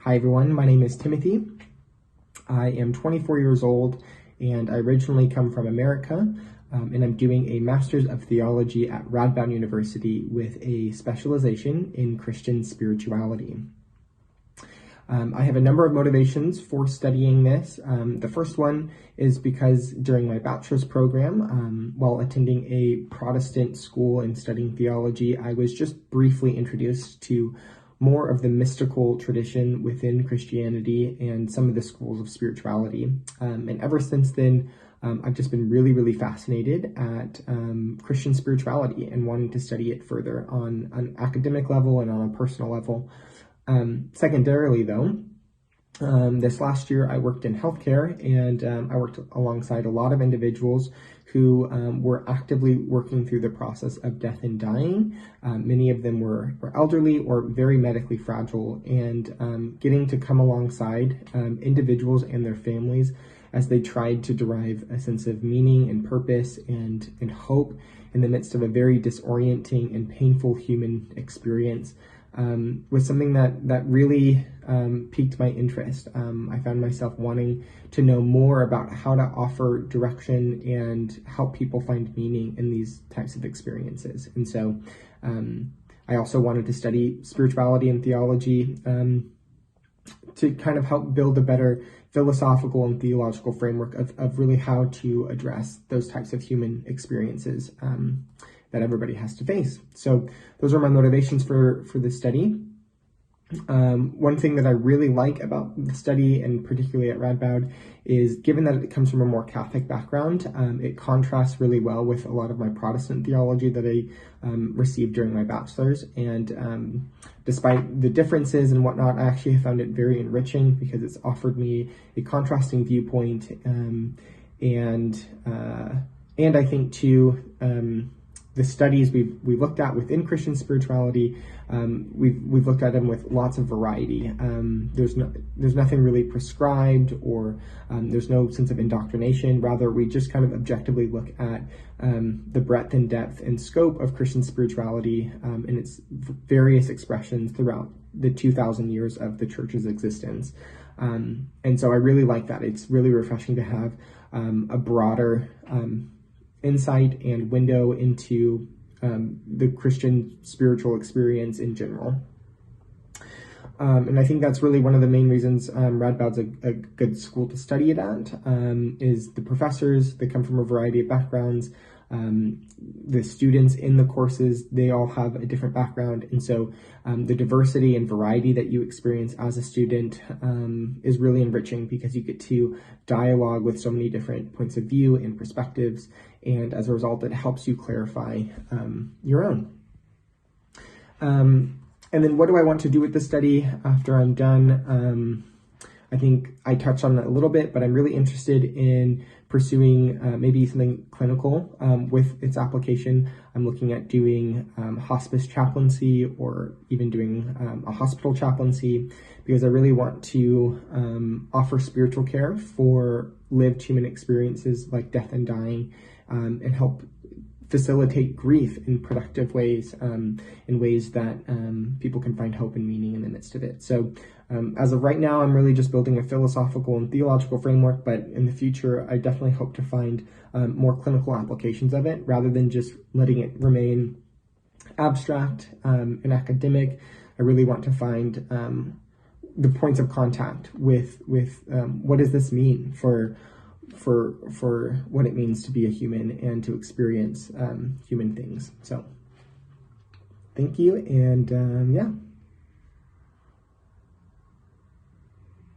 Hi everyone, my name is Timothy. I am 24 years old and I originally come from America, and I'm doing a Master's of Theology at Radboud University with a specialization in Christian spirituality. I have a number of motivations for studying this. The first one is because during my bachelor's program, while attending a Protestant school and studying theology, I was just briefly introduced to more of the mystical tradition within Christianity and some of the schools of spirituality. And ever since then, I've just been really fascinated at Christian spirituality and wanting to study it further on an academic level and on a personal level. Secondarily, though, this last year I worked in healthcare, and I worked alongside a lot of individuals who were actively working through the process of death and dying. Many of them were elderly or very medically fragile, and getting to come alongside individuals and their families as they tried to derive a sense of meaning and purpose and hope in the midst of a very disorienting and painful human experience was something that really piqued my interest. I found myself wanting to know more about how to offer direction and help people find meaning in these types of experiences. And so I also wanted to study spirituality and theology to kind of help build a better philosophical and theological framework of really how to address those types of human experiences that everybody has to face. So those are my motivations for this study. One thing that I really like about the study, and particularly at Radboud, is given that it comes from a more Catholic background, it contrasts really well with a lot of my Protestant theology that I received during my bachelor's. And despite the differences and whatnot, I actually found it very enriching because it's offered me a contrasting viewpoint, and I think too, the studies we've looked at within Christian spirituality, we've looked at them with lots of variety. There's nothing really prescribed, or there's no sense of indoctrination. Rather, we just kind of objectively look at the breadth and depth and scope of Christian spirituality in its various expressions throughout the 2,000 years of the church's existence. And so I really like that. It's really refreshing to have a broader insight and window into the Christian spiritual experience in general. And I think that's really one of the main reasons Radboud's a good school to study it at, is the professors. They come from a variety of backgrounds. The students in the courses, they all have a different background. And so the diversity and variety that you experience as a student is really enriching, because you get to dialogue with so many different points of view and perspectives. And as a result, it helps you clarify your own. And then what do I want to do with the study after I'm done? I think I touched on it a little bit, but I'm really interested in pursuing maybe something clinical with its application. I'm looking at doing hospice chaplaincy, or even doing a hospital chaplaincy, because I really want to offer spiritual care for lived human experiences like death and dying, and help facilitate grief in productive ways, in ways that people can find hope and meaning in the midst of it. So as of right now, I'm really just building a philosophical and theological framework, but in the future, I definitely hope to find more clinical applications of it, rather than just letting it remain abstract and academic. I really want to find the points of contact with what does this mean for what it means to be a human and to experience human things. So thank you, and yeah.